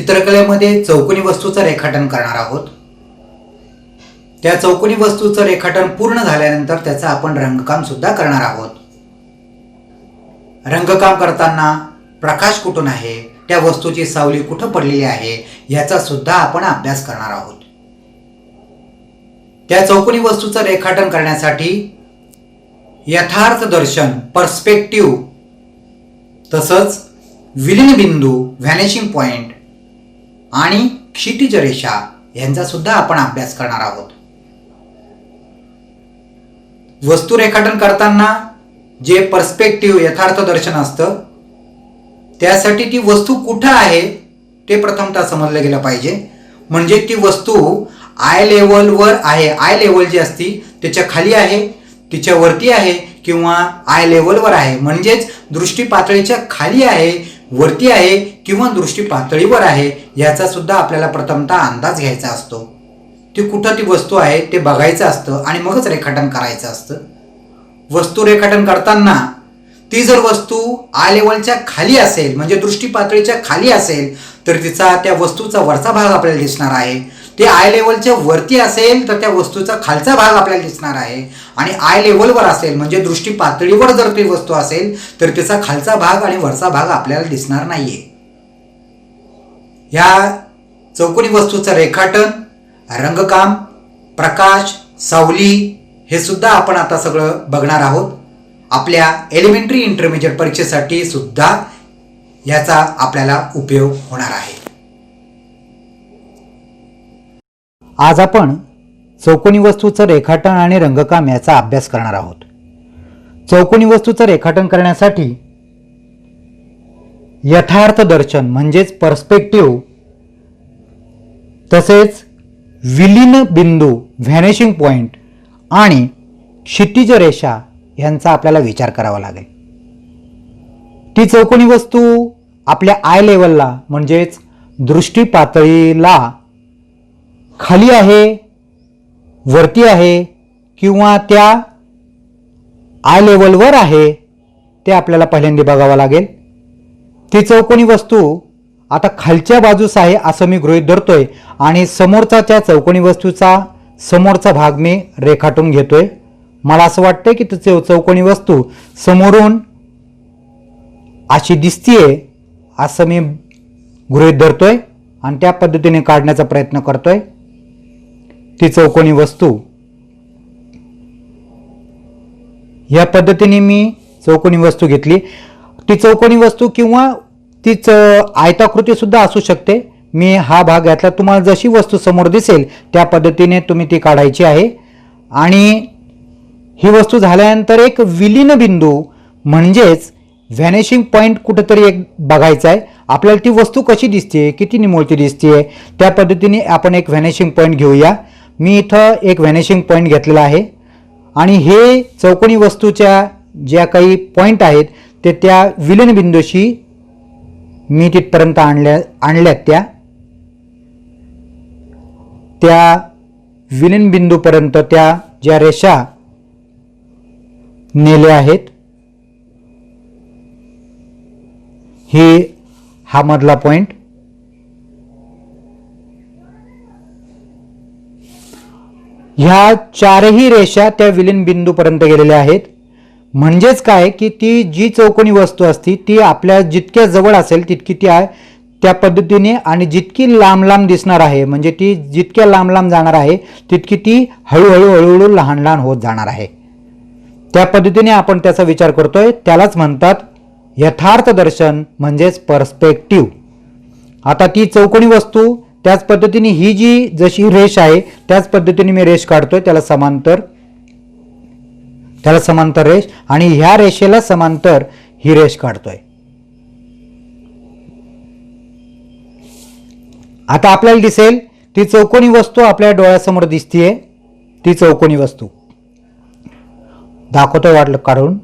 चित्रकलेमध्ये चौकोनी वस्तूचं रेखाटन करणार आहोत। त्या चौकोनी वस्तूचं रेखाटन पूर्ण झाल्यानंतर त्याचं आपण रंगकाम सुद्धा करणार आहोत। रंगकाम करताना प्रकाश कुठून आहे, त्या वस्तूची सावली कुठं पडलेली आहे याचा सुद्धा आपण अभ्यास करणार आहोत। त्या चौकोनी वस्तूचं रेखाटन करण्यासाठी यथार्थ दर्शन पर्स्पेक्टिव्ह तसंच विलीन बिंदू व्हॅनिशिंग पॉइंट आणि क्षितिज रेषा यांचा सुद्धा आपण अभ्यास करणार आहोत। वस्तू रेखाटन करताना जे पर्स्पेक्टिव्ह यथार्थ दर्शन असतं त्यासाठी ती वस्तू कुठं आहे ते प्रथमतः समजलं गेलं पाहिजे। म्हणजे ती वस्तू आय लेवलवर आहे, आय लेवल जी असती त्याच्या खाली आहे, तिच्या वरती आहे किंवा आय लेवलवर आहे, म्हणजेच दृष्टी पातळीच्या खाली आहे, वरती आहे किंवा दृष्टी पातळीवर आहे याचा सुद्धा आपल्याला प्रथमतः अंदाज घ्यायचा असतो। ती कुठं ती वस्तू आहे ते बघायचं असतं आणि मगच रेखाटन करायचं असतं। वस्तू रेखाटन करताना ती जर वस्तू आय लेवलच्या खाली असेल म्हणजे दृष्टी पातळीच्या खाली असेल तर तिचा त्या वस्तूचा वरचा भाग आपल्याला दिसणार आहे। ते आय लेवलच्या वरती असेल तर त्या वस्तूचा खालचा भाग आपल्याला दिसणार आहे आणि आय लेवलवर असेल म्हणजे दृष्टी पातळीवर जर ती वस्तू असेल तर तिचा खालचा भाग आणि वरचा भाग आपल्याला दिसणार नाहीये। या चौकोनी वस्तूचं रेखाटन, रंगकाम, प्रकाश, सावली हे सुद्धा आपण आता सगळं बघणार आहोत। आपल्या एलिमेंटरी इंटरमिजिएट परीक्षेसाठी सुद्धा याचा आपल्याला उपयोग होणार आहे। आज आपण चौकोनी वस्तूचं रेखाटन आणि रंगकाम याचा अभ्यास करणार आहोत। चौकोनी वस्तूचं रेखाटन करण्यासाठी यथार्थ दर्शन म्हणजेच पर्स्पेक्टिव्ह तसेच विलीन बिंदू व्हॅनिशिंग पॉइंट आणि क्षितिज रेषा यांचा आपल्याला विचार करावा लागेल। ती चौकोनी वस्तू आपल्या आय लेवलला म्हणजेच दृष्टी पातळीला खाली आहे, वरती आहे किंवा त्या आय लेवलवर आहे ते आपल्याला पहिल्यांदा बघावं लागेल। ती चौकोनी वस्तू आता खालच्या बाजूस आहे असं मी गृहीत धरतोय आणि समोरचा त्या चौकोनी वस्तूचा समोरचा भाग मी रेखाटून घेतोय। मला असं वाटतंय की चौकोनी वस्तू समोरून अशी दिसतीये असं मी गृहीत धरतोय आणि त्या पद्धतीने काढण्याचा प्रयत्न करतोय। ती चौकोनी वस्तू या पद्धतीने मी चौकोनी वस्तू घेतली। ती चौकोनी वस्तू किंवा तीच आयताकृती सुद्धा असू शकते। मी हा भाग घातला, तुम्हाला जशी वस्तू समोर दिसेल त्या पद्धतीने तुम्ही ती काढायची आहे। आणि ही वस्तू झाल्यानंतर एक विलीन बिंदू म्हणजेच व्हॅनिशिंग पॉइंट कुठेतरी एक बघायचा आहे। आपल्याला ती वस्तू कशी दिसते, किती निमुळती दिसते त्या पद्धतीने आपण एक व्हॅनिशिंग पॉइंट घेऊया। मी इथं एक व्हॅनिशिंग पॉइंट घेतलेला आहे आणि हे चौकोनी वस्तूच्या ज्या काही पॉइंट आहेत ते त्या विलीन बिंदूशी मी तिथपर्यंत आणल्यात त्या विलीन बिंदूपर्यंत त्या ज्या रेषा नेल्या आहेत हा मधला पॉइंट। ह्या चारही रेषा त्या विलीन बिंदूपर्यंत गेलेल्या आहेत। म्हणजेच काय की ती जी चौकोनी वस्तू असती ती आपल्या जितक्या जवळ असेल तितकी ती आहे त्या पद्धतीने आणि जितकी लांब लांब दिसणार आहे म्हणजे ती जितक्या लांब लांब जाणार आहे तितकी ती हळूहळू लहान लहान होत जाणार आहे। त्या पद्धतीने आपण त्याचा विचार करतोय, त्यालाच म्हणतात यथार्थ दर्शन म्हणजेच पर्स्पेक्टिव्ह। आता ती चौकोनी वस्तू त्याच पद्धतीने ही जी जशी रेष आहे त्याच पद्धतीने मी रेष काढतोय, त्याला समांतर रेष आणि ह्या रेषेला समांतर ही रेष काढतोय। आता आपल्याला दिसेल ती चौकोनी वस्तू आपल्या डोळ्यासमोर दिसतीये। ती चौकोनी वस्तू दाखवतोय वाटलं काढून,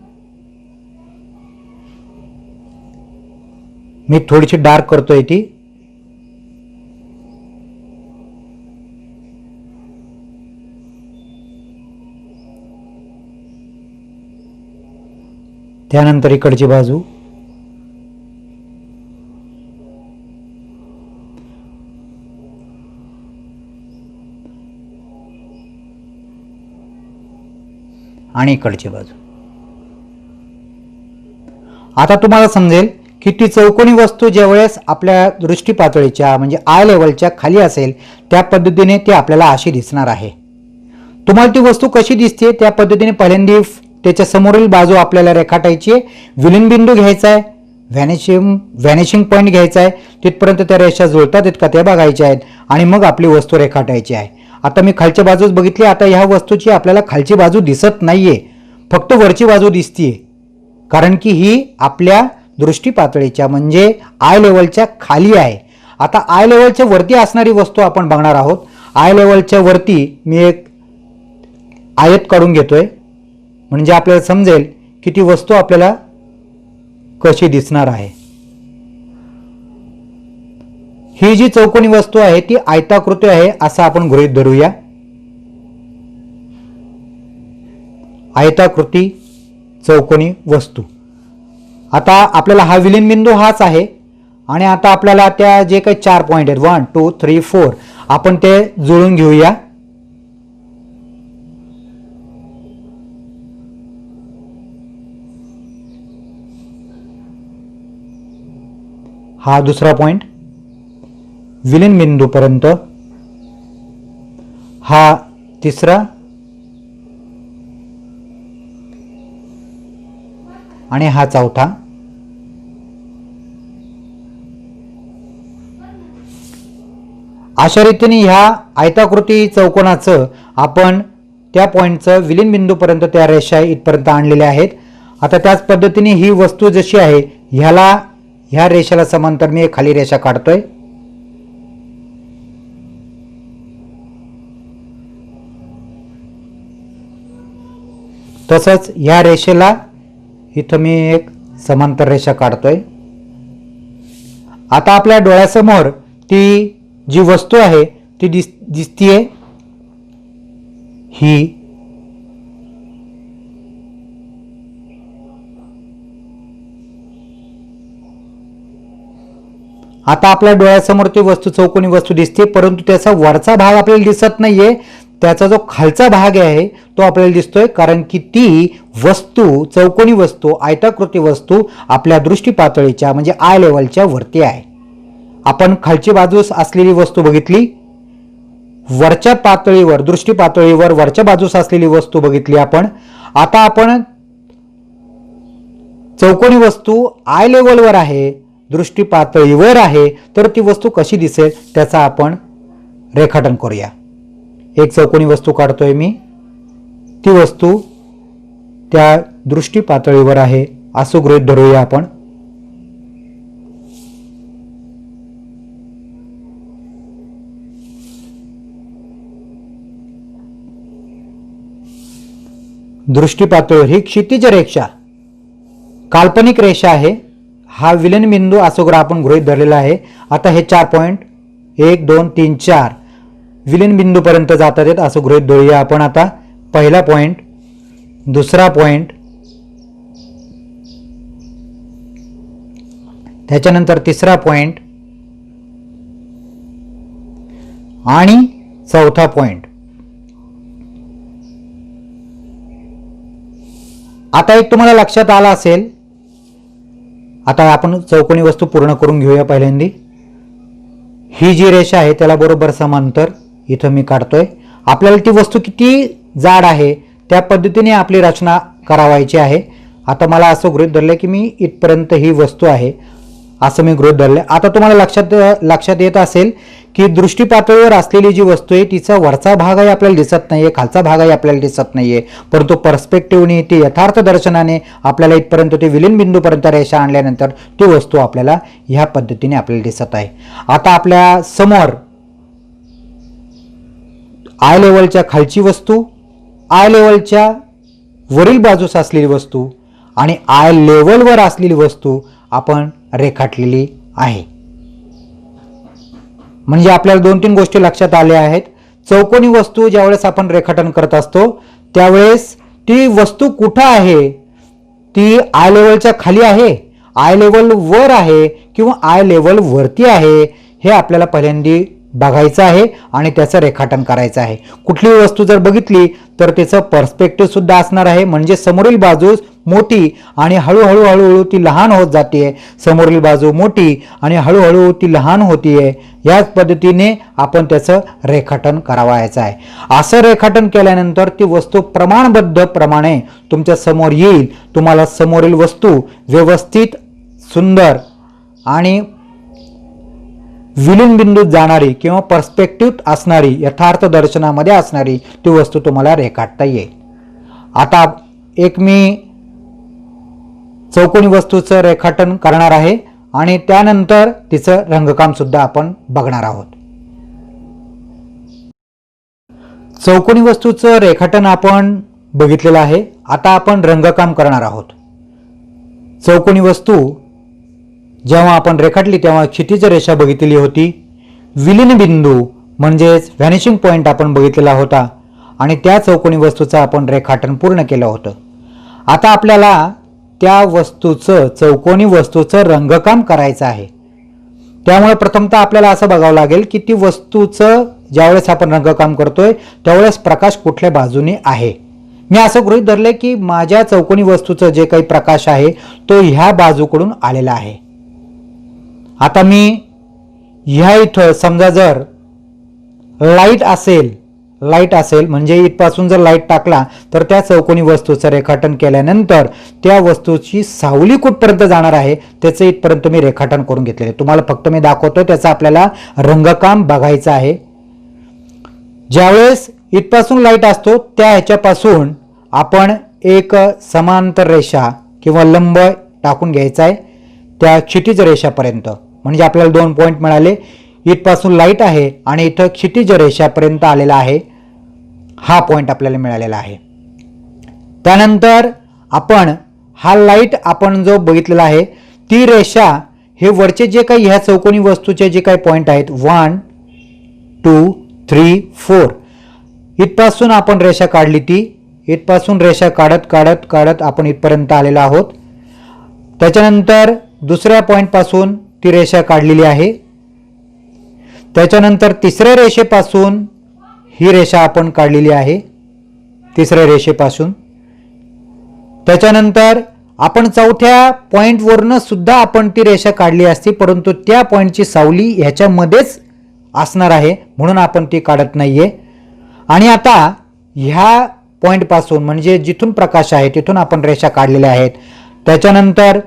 मी थोडीशी डार्क करतोय ती। त्यानंतर इकडची बाजू आणि इकडची बाजू. आता तुम्हाला समजेल की ती चौकोनी वस्तू ज्यावेळेस आपल्या दृष्टी पातळीच्या म्हणजे आय लेवलच्या खाली असेल त्या पद्धतीने ती आपल्याला अशी दिसणार आहे. तुम्हाला ती वस्तू कशी दिसते त्या पद्धतीने पहिल्यांदा त्याच्या समोरील बाजू आपल्याला रेखाटायची आहे. विलीनबिंदू घ्यायचा आहे, व्हॅनिशिंग पॉईंट घ्यायचा आहे, तिथपर्यंत त्या रेषा जुळतात इतका त्या बघायच्या आहेत आणि मग आपली वस्तू रेखाटायची आहे. आता मी खालची बाजूच बघितली. आता ह्या वस्तूची आपल्याला खालची बाजू दिसत नाहीये, फक्त वरची बाजू दिसतीये, कारण की ही आपल्या दृष्टी पातळीच्या म्हणजे आय लेवलच्या खाली आहे. आता आय लेवलच्या वरती असणारी वस्तू आपण बघणार आहोत. आय लेवलच्या वरती मी एक आयत काढून घेतोय म्हणजे आपल्याला समजेल की ती वस्तू आपल्याला कशी दिसणार आहे. ही जी चौकोनी वस्तू आहे ती आयताकृती आहे असं आपण गृहीत धरूया. आयताकृती चौकोनी वस्तू. आता आपल्याला हा विलीन बिंदू हाच आहे आणि आता आपल्याला त्या जे काही 4 पॉइंट आहेत 1 2 3 4 आपण ते जुळून घेऊया. हा दुसरा पॉइंट विलीन बिंदूपर्यंत, हा तिसरा आणि हा चौथा. अशा रीतीने ह्या आयताकृती चौकोनाचं आपण त्या पॉइंटचं विलीन बिंदूपर्यंत त्या रेषा इथपर्यंत आणलेल्या आहेत. आता त्याच पद्धतीने ही वस्तू जशी आहे ह्या रेषेला समांतर मी एक खाली रेषा काढतोय. तसंच ह्या रेषेला इथं मी एक समांतर रेषा काढतोय. आता आपल्या डोळ्यासमोर ती जी वस्तू आहे ती दिसतीये. ही आता आपल्या डोळ्यासमोर ती वस्तू चौकोनी वस्तू दिसते, परंतु त्याचा वरचा भाग आपल्याला दिसत नाहीये. त्याचा जो खालचा भाग आहे तो आपल्याला दिसतोय, कारण की ती वस्तू चौकोनी वस्तू आयताकृती वस्तू आपल्या दृष्टी पातळीच्या म्हणजे आय लेवलच्या वरती आहे. आपण खालची बाजूस असलेली वस्तू बघितली, वरच्या पातळीवर दृष्टी पातळीवर वरच्या बाजूस असलेली वस्तू बघितली आपण. आता आपण चौकोनी वस्तू आय लेवलवर आहे, दृष्टी पातळीवर आहे, तर ती वस्तू कशी दिसेल त्याचा आपण रेखाटन करूया. एक चौकोनी वस्तू काढतोय मी, ती वस्तू त्या दृष्टी पातळीवर आहे असं गृहीत धरूया आपण. दृष्टी पातळीवर ही क्षितिज रेषा काल्पनिक रेषा आहे. हा विलीन बिंदू असं आपण गृहीत धरलेला आहे. आता हे 4 पॉइंट 1 2 3 4 विलीन बिंदूपर्यंत जातात आहेत असं गृहीत धरूया आपण. आता पहिला पॉइंट, दुसरा पॉइंट, त्याच्यानंतर तिसरा पॉइंट आणि चौथा पॉइंट. आता एक तुम्हाला लक्षात आला असेल, आता आपण चौकोनी वस्तू पूर्ण करून घेऊया. पहिल्यांदा ही जी रेषा आहे त्याला बरोबर समांतर इथं मी काढतोय. आपल्याला ती वस्तू किती जाड आहे त्या पद्धतीने आपली रचना करावायची आहे. आता मला असं गृहीत धरलं की मी इथपर्यंत ही वस्तू आहे असं मी गृहीत धरले. आता तुम्हाला लक्षात येत असेल की दृष्टी पातळीवर असलेली जी वस्तू आहे तिचा वरचा भागही आपल्याला दिसत नाहीये, खालचा भागही आपल्याला दिसत नाहीये, परंतु पर्स्पेक्टिव्हने ती यथार्थ दर्शनाने आपल्याला इथपर्यंत ते विलीन बिंदूपर्यंत रेषा आणल्यानंतर ती वस्तू आपल्याला ह्या पद्धतीने आपल्याला दिसत आहे. आता आपल्या समोर आय लेवलच्या खालची वस्तू, आय लेवलच्या वरील बाजूस असलेली वस्तू आणि आय लेवलवर असलेली वस्तू आपण रेखाटलेली आहे. म्हणजे आपल्याला 2-3 गोष्टी लक्षात आल्या आहेत. चौकोनी वस्तू ज्यावेळेस आपण रेखाटन करत असतो त्यावेळेस ती वस्तू कुठं आहे, ती आय लेवलच्या खाली आहे, आय लेवल वर आहे किंवा आय लेवल वरती आहे हे आपल्याला पहिल्यांदा बघायचं आहे आणि त्याचं रेखाटन करायचं आहे. कुठलीही वस्तू जर बघितली तर त्याचं पर्स्पेक्टिव्ह सुद्धा असणार आहे, म्हणजे समोरील बाजू मोठी आणि हळूहळू हळूहळू ती लहान होत जाते, समोरील बाजू मोठी आणि हळूहळू ती लहान होतीये. याच पद्धतीने आपण त्याचं रेखाटन करावायचं आहे. असं रेखाटन केल्यानंतर ती वस्तू प्रमाणबद्ध प्रमाणे तुमच्या समोर येईल. तुम्हाला समोरील वस्तू व्यवस्थित, सुंदर आणि विलीन बिंदूत जाणारी किंवा पर्स्पेक्टिव्ह असणारी, यथार्थ दर्शनामध्ये असणारी ती वस्तू तुम्हाला रेखाटता येईल. आता एक मी चौकोनी वस्तूचं रेखाटन करणार आहे आणि त्यानंतर तिचं रंगकाम सुद्धा आपण बघणार आहोत. चौकोनी वस्तूचं रेखाटन आपण बघितलेलं आहे. आता आपण रंगकाम करणार आहोत. चौकोनी वस्तू जेव्हा आपण रेखाटली तेव्हा क्षितिज रेषा बघितलेली होती, विलीन बिंदू म्हणजेच व्हॅनिशिंग पॉइंट आपण बघितलेला होता आणि त्या चौकोनी वस्तूचं आपण रेखाटन पूर्ण केलं होतं. आता आपल्याला त्या वस्तूचं, चौकोनी वस्तूचं रंगकाम करायचं आहे. त्यामुळे प्रथमतः आपल्याला असं बघावं लागेल की ती वस्तूचं ज्यावेळेस आपण रंगकाम करतोय त्यावेळेस प्रकाश कुठल्या बाजूने आहे. मी असं गृहीत धरले की माझ्या चौकोनी वस्तूचं जे काही प्रकाश आहे तो ह्या बाजूकडून आलेला आहे. आता मी ह्या इथं समजा जर लाईट असेल म्हणजे इथपासून जर लाईट टाकला तर त्या चौकोनी वस्तूचं रेखाटन केल्यानंतर त्या वस्तूची सावली कुठपर्यंत जाणार आहे त्याचं इथपर्यंत मी रेखाटन करून घेतलेले. तुम्हाला फक्त मी दाखवतो, त्याचं आपल्याला रंगकाम बघायचं आहे. ज्यावेळेस इथपासून लाईट असतो त्या ह्याच्यापासून आपण एक समांतर रेषा किंवा लंब टाकून घ्यायचा आहे त्या क्षितिज रेषापर्यंत. म्हणजे आपल्याला 2 पॉईंट मिळाले. इथपासून लाईट आहे आणि इथं क्षितिज रेषापर्यंत आलेला आहे, हा पॉईंट आपल्याला मिळालेला आहे. त्यानंतर आपण हा लाईट आपण जो बघितलेला आहे ती रेषा, हे वरचे जे काही ह्या चौकोनी वस्तूचे जे काही पॉईंट आहेत 1 2 3 4 इथपासून आपण रेषा काढली. ती इथपासून रेषा काढत काढत काढत आपण इथपर्यंत आलेलो आहोत. त्याच्यानंतर दुसऱ्या पॉईंटपासून ती रेषा काढलेली आहे. त्याच्यानंतर तिसऱ्या रेषेपासून ही रेषा आपण काढलेली आहे, तिसऱ्या रेषेपासून. त्याच्यानंतर आपण चौथ्या पॉईंटवरून सुद्धा आपण ती रेषा काढली असती, परंतु त्या पॉईंटची सावली ह्याच्यामध्येच असणार आहे म्हणून आपण ती काढत नाहीये. आणि आता ह्या पॉईंटपासून म्हणजे जिथून प्रकाश आहे तिथून आपण रेषा काढलेल्या आहेत. त्याच्यानंतर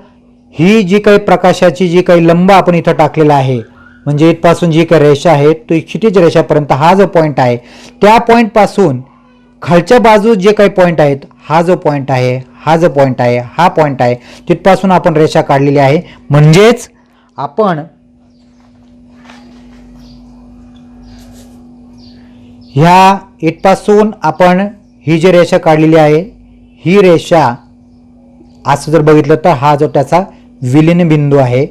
ही जी काही प्रकाशाची जी काही लंब आपण इथं टाकलेला आहे, म्हणजे इथपासून जी काही रेषा आहे तो क्षितिज रेषापर्यंत हा जो पॉईंट आहे त्या पॉईंटपासून खालच्या बाजू जे काही पॉईंट आहेत, हा जो पॉईंट आहे, हा जो पॉईंट आहे, हा पॉईंट आहे, तिथपासून आपण रेषा काढलेली आहे. म्हणजेच आपण ह्या इथपासून आपण ही जी रेषा काढलेली आहे ही रेषा असं जर बघितलं तर हा जो त्याचा विलीन बिंदू आहे,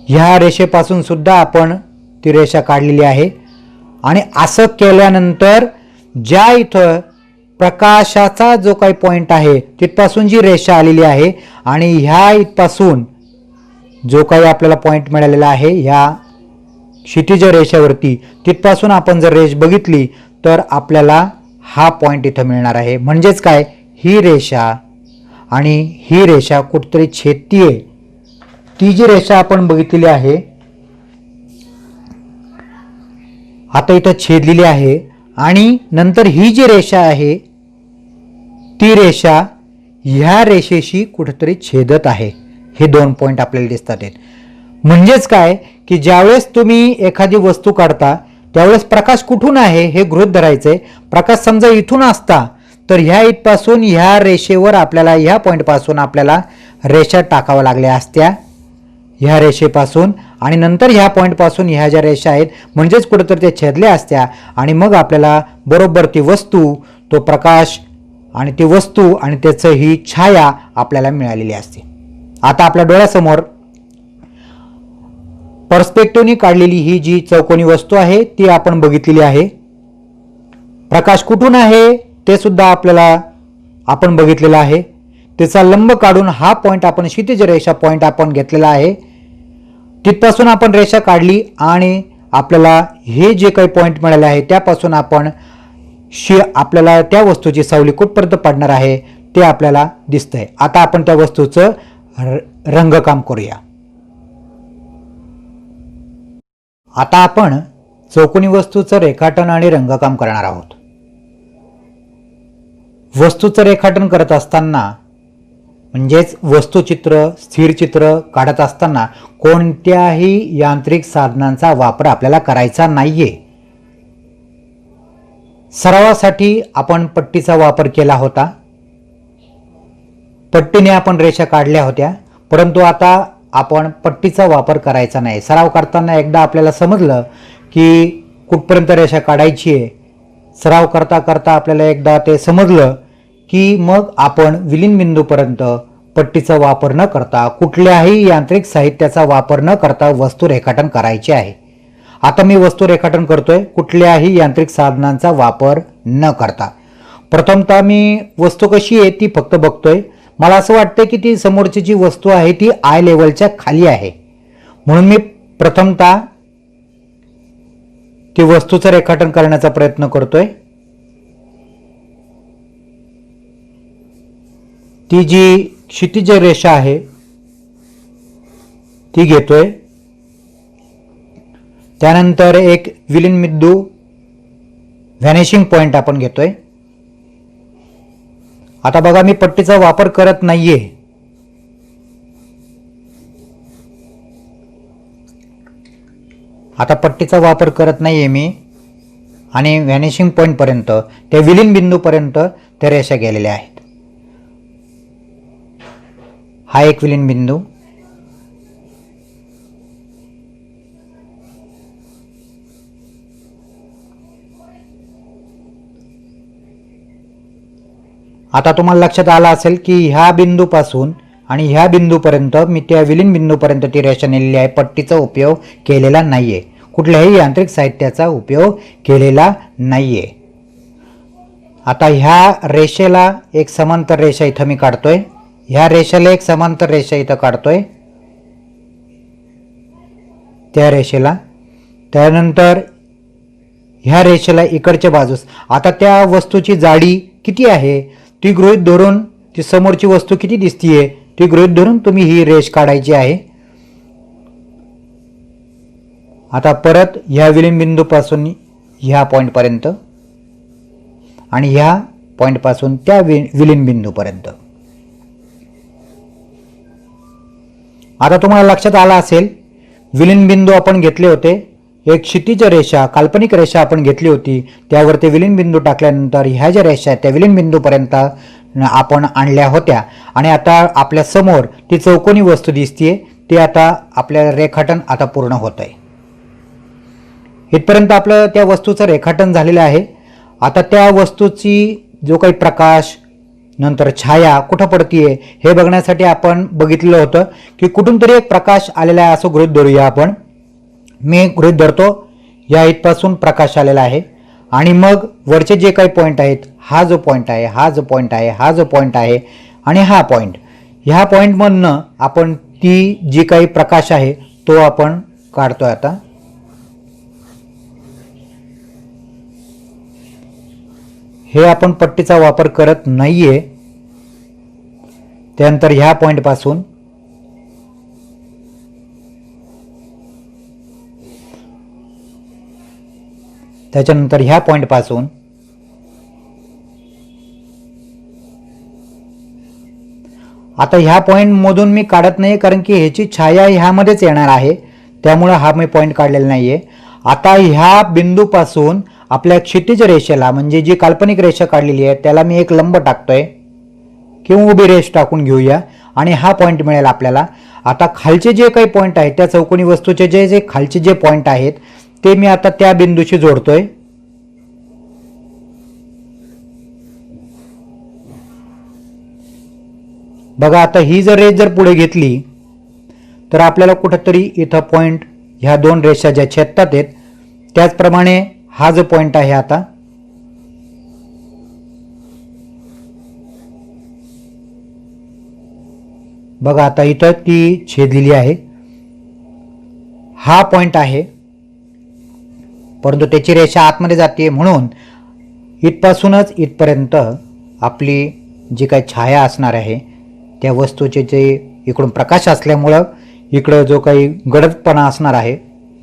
ह्या रेषेपासून सुद्धा आपण ती रेषा काढलेली आहे. आणि असं केल्यानंतर ज्या इथं प्रकाशाचा जो काही पॉईंट आहे तिथपासून जी रेषा आलेली आहे आणि ह्या इथपासून जो काही आपल्याला पॉईंट मिळालेला आहे ह्या क्षितिज रेषेवरती, तिथपासून आपण जर रेष बघितली तर आपल्याला हा पॉईंट इथं मिळणार आहे. म्हणजेच काय, ही रेषा आणि ही रेषा कुठेतरी छेदतीये. ती जी रेषा आपण बघितलेली आहे आता इथं छेदलेली आहे आणि नंतर ही जी रेषा आहे ती रेषा ह्या रेषेशी कुठेतरी छेदत आहे. हे 2 पॉईंट आपल्याला दिसतात आहेत. म्हणजेच काय की ज्यावेळेस तुम्ही एखादी वस्तू काढता त्यावेळेस प्रकाश कुठून आहे हे गृहीत धरायचंय. प्रकाश समजा इथून असता तर ह्या इथपासून ह्या रेषेवर आपल्याला ह्या पॉईंटपासून आपल्याला रेषा टाकाव्या लागल्या असत्या ह्या रेषेपासून, आणि नंतर ह्या पॉईंटपासून ह्या ज्या रेषा आहेत म्हणजेच कुठेतरी त्या छेदल्या असत्या आणि मग आपल्याला बरोबर ती वस्तू, तो प्रकाश आणि ती वस्तू आणि त्याचं ही छाया आपल्याला मिळालेली असते. आता आपल्या डोळ्यासमोर पर्स्पेक्टिव्हनी काढलेली ही जी चौकोनी वस्तू आहे ती आपण बघितलेली आहे. प्रकाश कुठून आहे ते सुद्धा आपल्याला आपण बघितलेलं आहे. त्याचा लंब काढून हा पॉईंट आपण क्षितिज रेषा पॉईंट आपण घेतलेला आहे. तिथपासून आपण रेषा काढली आणि आपल्याला हे जे काही पॉईंट मिळाले आहे त्यापासून आपण आपल्याला त्या वस्तूची सावली कुठपर्यंत पडणार आहे ते आपल्याला दिसतंय. आता आपण त्या वस्तूचं रंगकाम करूया. आता आपण चौकोनी वस्तूचं रेखाटन आणि रंगकाम करणार आहोत. वस्तूचं रेखाटन करत असताना म्हणजेच वस्तुचित्र स्थिरचित्र काढत असताना कोणत्याही यांत्रिक साधनांचा वापर आपल्याला करायचा नाहीये. सरावासाठी आपण पट्टीचा वापर केला होता. पट्टीने आपण रेषा काढल्या होत्या, परंतु आता आपण पट्टीचा वापर करायचा नाही. सराव करताना एकदा आपल्याला समजलं की कुठपर्यंत रेषा काढायची आहे, सराव करता करता आपल्याला एकदा ते समजलं की मग आपण विलीन बिंदूपर्यंत पट्टीचा वापर न करता कुठल्याही यांत्रिक साहित्याचा वापर न करता वस्तू रेखाटन करायचे आहे. आता मी वस्तू रेखाटन करतोय कुठल्याही यांत्रिक साधनांचा वापर न करता. प्रथमतः मी वस्तू कशी आहे ती फक्त बघतोय. मला असं वाटतं की ती समोरची जी वस्तू आहे ती आय लेवलच्या खाली आहे, म्हणून मी प्रथमतः ती वस्तूचं रेखाटन करण्याचा प्रयत्न करतोय. ती जी क्षितिज रेषा आहे ती घेतोय. त्यानंतर एक विलीन बिंदू व्हॅनिशिंग पॉइंट आपण घेतोय. आता बघा मी पट्टीचा वापर करत नाहीये. आता पट्टीचा वापर करत नाहीये मी आणि व्हॅनिशिंग पॉइंट पर्यंत त्या विलीन बिंदूपर्यंत त्या रेषा गेलेल्या आहेत. हा एक विलीन बिंदू. आता तुम्हाला लक्षात आलं असेल की ह्या बिंदूपासून आणि ह्या बिंदूपर्यंत मी त्या विलीन बिंदूपर्यंत ती रेषा नेलेली आहे. पट्टीचा उपयोग केलेला नाहीये, कुठल्याही यांत्रिक साहित्याचा उपयोग केलेला नाहीये. आता ह्या रेषेला एक समांतर रेषा इथं मी काढतोय. ह्या रेषेला एक समांतर रेषा इथं काढतोय त्या रेषेला. त्यानंतर ह्या रेषेला इकडच्या बाजूस. आता त्या वस्तूची जाडी किती आहे ती गृहीत धरून, ती समोरची वस्तू किती दिसतीये ती गृहीत धरून तुम्ही ही रेष काढायची आहे. आता परत ह्या विलीन बिंदूपासून ह्या पॉईंटपर्यंत आणि ह्या पॉईंटपासून त्या विलीन बिंदूपर्यंत. आता तुम्हाला लक्षात आलं असेल विलीन बिंदू आपण घेतले होते, एक क्षितिज रेषा काल्पनिक रेषा आपण घेतली होती, त्यावर ते विलीन बिंदू टाकल्यानंतर ह्या ज्या रेषा आहेत त्या विलीन बिंदूपर्यंत आपण आणल्या होत्या आणि आता आपल्या समोर ती चौकोनी वस्तू दिसतीये. ती आता आपल्या रेखाटन आता पूर्ण होत आहे. इथपर्यंत आपलं त्या वस्तूचं रेखाटन झालेलं आहे. आता त्या वस्तूची जो काही प्रकाश नंतर छाया कुठं पडतीये हे बघण्यासाठी आपण बघितलं होतं की कुठून तरी एक प्रकाश आलेला आहे असं गृहीत धरूया आपण. मी गृहीत धरतो या इथपासून प्रकाश आलेला आहे आणि मग वरचे जे काही पॉईंट आहेत, हा जो पॉईंट आहे, हा जो पॉईंट आहे, हा जो पॉईंट आहे आणि हा पॉईंट, ह्या पॉईंटमधनं आपण ती जी काही प्रकाश आहे तो आपण काढतोय. आता हे आपण पट्टीचा वापर करत नाहीये. त्यानंतर ह्या पॉईंट पासून त्याच्यानंतर ह्या पॉईंट पासून आता ह्या पॉईंट मधून मी काढत नाही कारण की ह्याची छाया ह्यामध्येच येणार आहे, त्यामुळे हा मी पॉईंट काढलेला नाहीये. आता ह्या बिंदूपासून आपल्या क्षितिज रेषेला म्हणजे जी काल्पनिक रेषा काढलेली आहे त्याला मी एक लंब टाकतोय किंवा उभी रेष टाकून घेऊया आणि हा पॉईंट मिळेल आपल्याला. आता खालचे जे काही पॉईंट आहेत त्या चौकोनी वस्तूचे जे जे खालचे जे पॉईंट आहेत ते मी आता त्या बिंदूशी जोडतोय. बघा आता ही जर रेष जर पुढे घेतली तर आपल्याला कुठेतरी इथं पॉईंट ह्या दोन रेषा ज्या छेदतात आहेत त्याचप्रमाणे हा जो पॉईंट आहे आता बघा आता इथं ती छेदलेली आहे. हा पॉईंट आहे परंतु त्याची रेषा आतमध्ये जाते, म्हणून इथपासूनच इथपर्यंत आपली जी काही छाया असणार आहे त्या वस्तूचे जे इकडून प्रकाश असल्यामुळं इकडं जो काही गडदपणा असणार आहे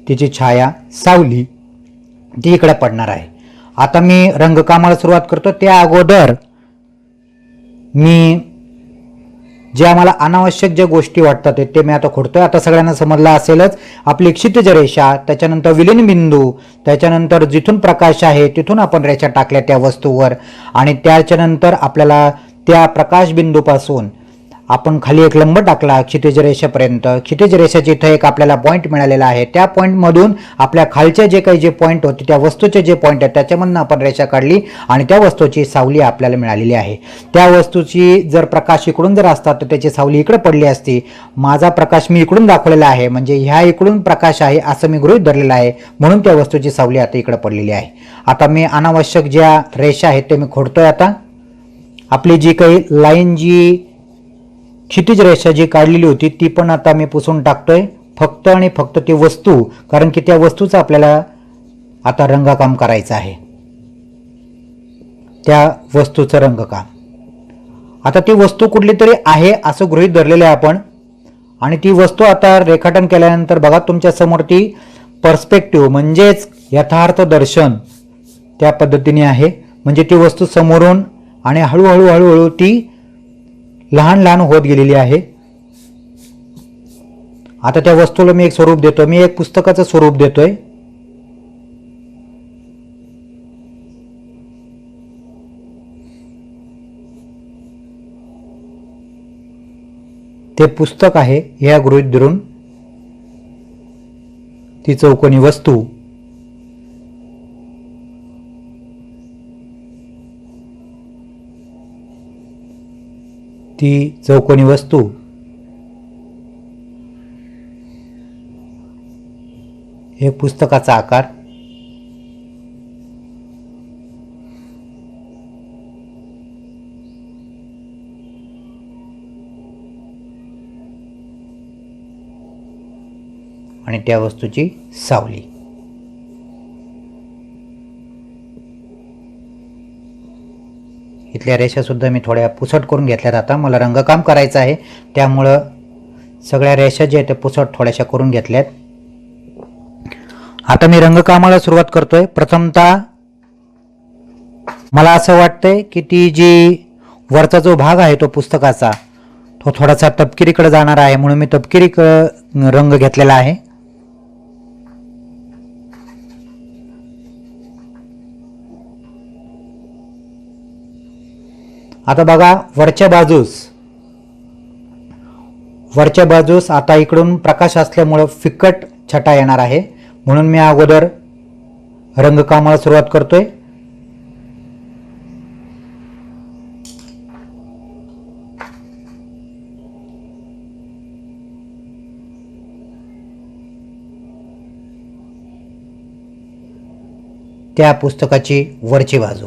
तिची छाया सावली ती इकडे पडणार आहे. आता मी रंगकामाला सुरुवात करतो. त्या अगोदर मी जे आम्हाला अनावश्यक ज्या गोष्टी वाटतात ते मी आता खोडतोय. आता सगळ्यांना समजलं असेलच, आपली क्षितिज रेषा, त्याच्यानंतर विलीन बिंदू, त्याच्यानंतर जिथून प्रकाश आहे तिथून आपण रेषा टाकल्या त्या वस्तूवर, आणि त्याच्यानंतर आपल्याला त्या प्रकाश बिंदूपासून आपण खाली एक लंब टाकला क्षितिज रेषेपर्यंत. क्षितिज रेषेच्या इथं एक आपल्याला पॉईंट मिळालेला आहे. त्या पॉईंटमधून आपल्या खालचे जे काही जे पॉईंट होते त्या वस्तूचे जे पॉईंट आहेत त्याच्यामधून आपण रेषा काढली आणि त्या वस्तूची सावली आपल्याला मिळालेली आहे. त्या वस्तूची जर प्रकाश इकडून जर असता तर त्याची सावली इकडे पडली असती. माझा प्रकाश मी इकडून दाखवलेला आहे, म्हणजे ह्या इकडून प्रकाश आहे असं मी गृहीत धरलेलं आहे, म्हणून त्या वस्तूची सावली आता इकडे पडलेली आहे. आता मी अनावश्यक ज्या रेषा आहेत ते मी खोडतोय. आता आपली जी काही लाईन जी क्षितिज रेषा जी काढलेली होती ती पण आता मी पुसून टाकतोय, फक्त आणि फक्त ती वस्तू, कारण की त्या वस्तूचं आपल्याला आता रंगकाम करायचं आहे, त्या वस्तूचं रंगकाम. आता ती वस्तू कुठली तरी आहे असं गृहीत धरलेलं आहे आपण, आणि ती वस्तू आता रेखाटन केल्यानंतर बघा तुमच्या समोर ती पर्स्पेक्टिव्ह म्हणजेच यथार्थ दर्शन त्या पद्धतीने आहे. म्हणजे ती वस्तू समोरून आणि हळूहळू हळूहळू ती लहान लहान होत गेलेली आहे. आता त्या वस्तूला मी एक स्वरूप देतो, मी एक पुस्तकाचं स्वरूप देतोय. ते पुस्तक आहे ह्या गृहीत धरून ती चौकोनी वस्तू हे पुस्तकाचा आकार, आणि त्या वस्तूची सावली. इथल्या रेषा सुद्धा मी थोड्या पुसट करून घेतल्यात. आता मला रंगकाम करायचं आहे त्यामुळं सगळ्या रेषा जे आहेत त्या पुसट थोड्याशा करून घेतल्यात. आता मी रंगकामाला सुरुवात करतोय. प्रथमतः मला असं वाटतंय की ती जी वरचा जो भाग आहे तो पुस्तकाचा तो थोडासा तपकिरीकडे जाणार आहे, म्हणून मी तपकिरी रंग घेतलेला आहे. आता बघा वरच्या बाजूस आता इकडून प्रकाश असल्यामुळं फिकट छटा येणार आहे, म्हणून मी अगोदर रंगकामाला सुरुवात करतोय. त्या पुस्तकाची वरची बाजू,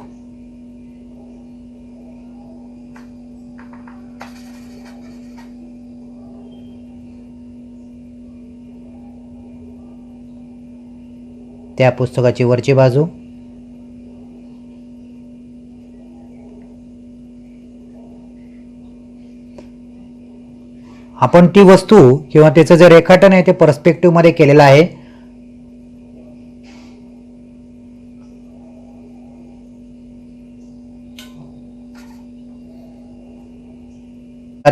त्या पुस्तकाची वरची बाजू, आपण ती वस्तू किंवा त्याचं जे रेखाटन आहे ते पर्स्पेक्टिव्ह मध्ये केलेलं आहे.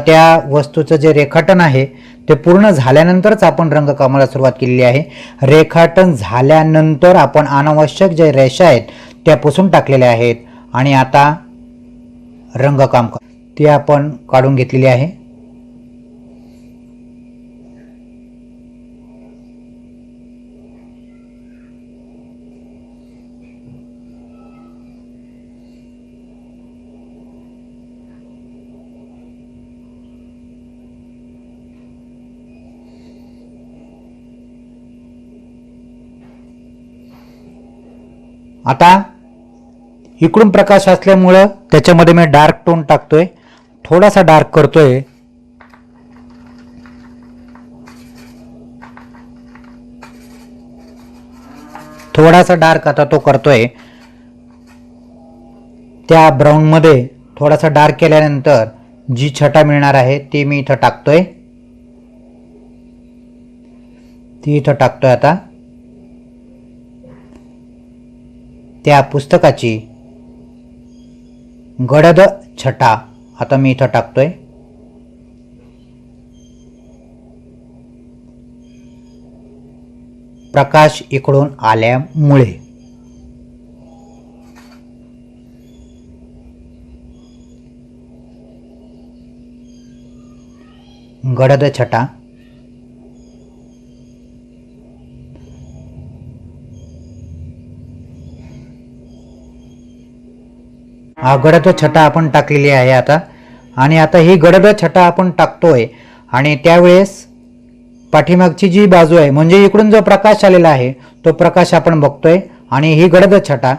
त्या वस्तूचं जे रेखाटन आहे ते पूर्ण झाल्यानंतरच आपण रंगकामाला सुरुवात केलेली आहे. रेखाटन झाल्यानंतर आपण अनावश्यक जे रेषा आहेत त्या पुसून टाकलेल्या आहेत आणि आता रंगकाम ते आपण काढून घेतलेली आहे. आता इकडून प्रकाश असल्यामुळं त्याच्यामध्ये मी डार्क टोन टाकतोय, थोडासा डार्क करतोय. थोडासा डार्क आता तो करतोय. त्या ब्राऊनमध्ये थोडासा डार्क केल्यानंतर जी छटा मिळणार आहे ती मी इथं टाकतोय. ती इथं टाकतोय. आता त्या पुस्तकाची गडद छटा आता मी इथं टाकतोय. प्रकाश इकडून आल्यामुळे गडद छटा. गडद छटा आपण टाकलेली आहे आता. आणि आता ही गडद छटा आपण टाकतोय आणि त्यावेळेस पाठीमागची जी बाजू आहे म्हणजे इकडून जो प्रकाश आलेला आहे तो प्रकाश आपण बघतोय. आणि ही गडद छटा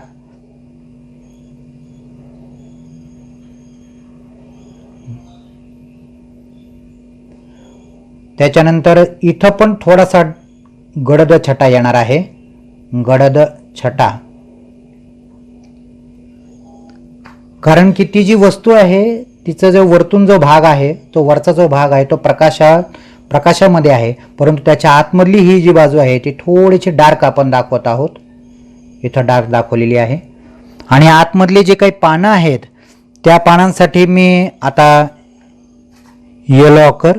त्याच्यानंतर इथं पण थोडासा गडद छटा येणार आहे. गडद छटा कारण की ती जी वस्तू आहे तिचा जो वरतून जो भाग आहे तो वरचा जो भाग आहे तो प्रकाशामध्ये आहे, परंतु त्याच्या आतमधली ही जी बाजू आहे ती थोडीशी डार्क आपण दाखवत आहोत. इथं डार्क दाखवलेली आहे. आणि आतमधली जे काही पानं आहेत त्या पानांसाठी मी आता येलो ऑकर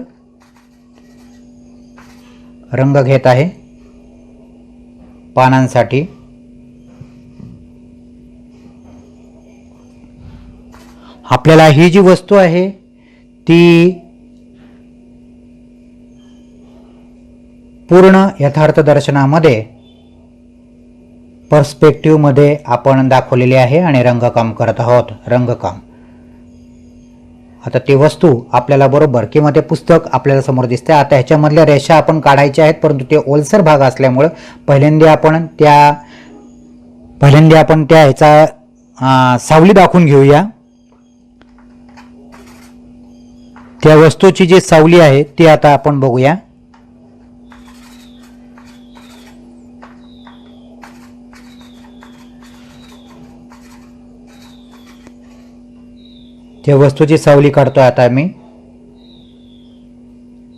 रंग घेत आहे. पानांसाठी आपल्याला ही जी वस्तू आहे ती पूर्ण यथार्थ दर्शनामध्ये पर्स्पेक्टिव्हमध्ये आपण दाखवलेली आहे आणि रंगकाम करत आहोत. रंगकाम. आता ती वस्तू आपल्याला बरोबर किंवा ते पुस्तक आपल्याला समोर दिसते. आता ह्याच्यामधल्या रेषा आपण काढायच्या आहेत, परंतु ते ओलसर भाग असल्यामुळे पहिल्यांदा आपण त्या ह्याचा सावली दाखवून घेऊया. त्या वस्तूची जी सावली आहे ती आता आपण बघूया. त्या वस्तूची सावली काढतोय आता मी.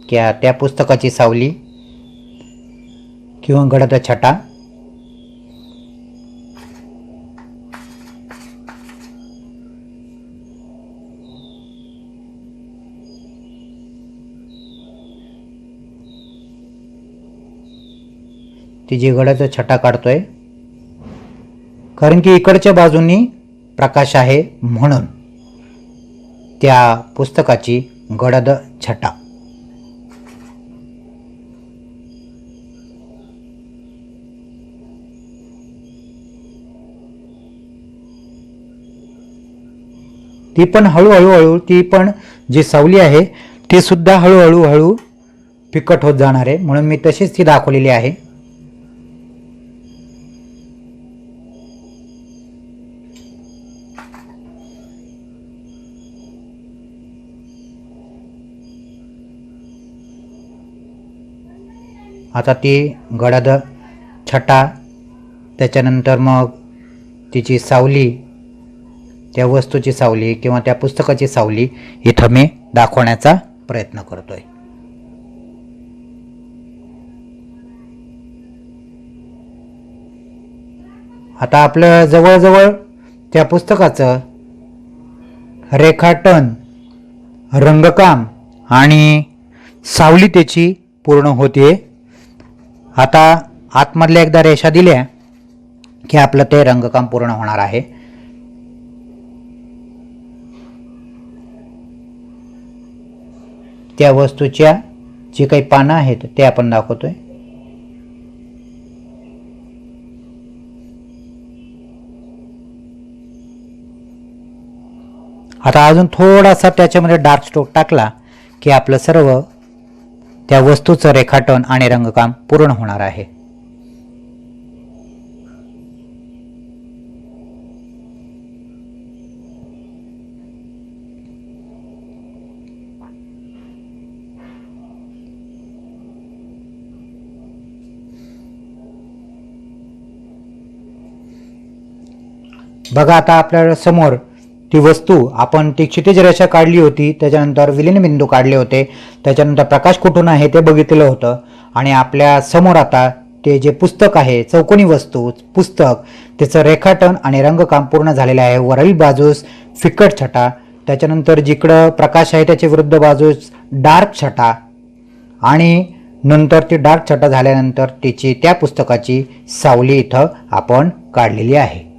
त्या पुस्तकाची सावली किंवा गडद छटा. ती जी गडद छटा काढतोय कारण की इकडच्या बाजूनी प्रकाश आहे म्हणून त्या पुस्तकाची गडद छटा. ती पण हळूहळू ती पण जी सावली आहे ती सुद्धा हळूहळू फिकट होत जाणार आहे, म्हणून मी तशीच ती दाखवलेली आहे. आता ती गडद छटा त्याच्यानंतर मग तिची सावली, त्या वस्तूची सावली किंवा त्या पुस्तकाची सावली इथं मी दाखवण्याचा प्रयत्न करतोय. आता आपलं जवळजवळ त्या पुस्तकाचं रेखाटन, रंगकाम आणि सावली त्याची पूर्ण होते. आता आतमधल्या एकदा रेषा दिल्या की आपलं ते रंगकाम पूर्ण होणार आहे. त्या वस्तूच्या जी काही पानं आहेत ते आपण दाखवतोय. आता अजून थोडासा त्याच्यामध्ये डार्क स्ट्रोक टाकला की आपलं सर्व त्या वस्तूचं रेखाटन आणि रंगकाम पूर्ण होणार आहे. बघा आता आपल्या समोर ती वस्तू आपण ती क्षितिज रेषा काढली होती, त्याच्यानंतर विलीन बिंदू काढले होते, त्याच्यानंतर प्रकाश कुठून आहे ते बघितलं होतं आणि आपल्या समोर आता ते जे पुस्तक आहे, चौकोनी वस्तू पुस्तक, त्याचं रेखाटन आणि रंगकाम पूर्ण झालेलं आहे. वरील बाजूस फिकट छटा, त्याच्यानंतर जिकडं प्रकाश आहे त्याच्या विरुद्ध बाजूस डार्क छटा आणि नंतर ती डार्क छटा झाल्यानंतर तिची त्या पुस्तकाची सावली इथं आपण काढलेली आहे.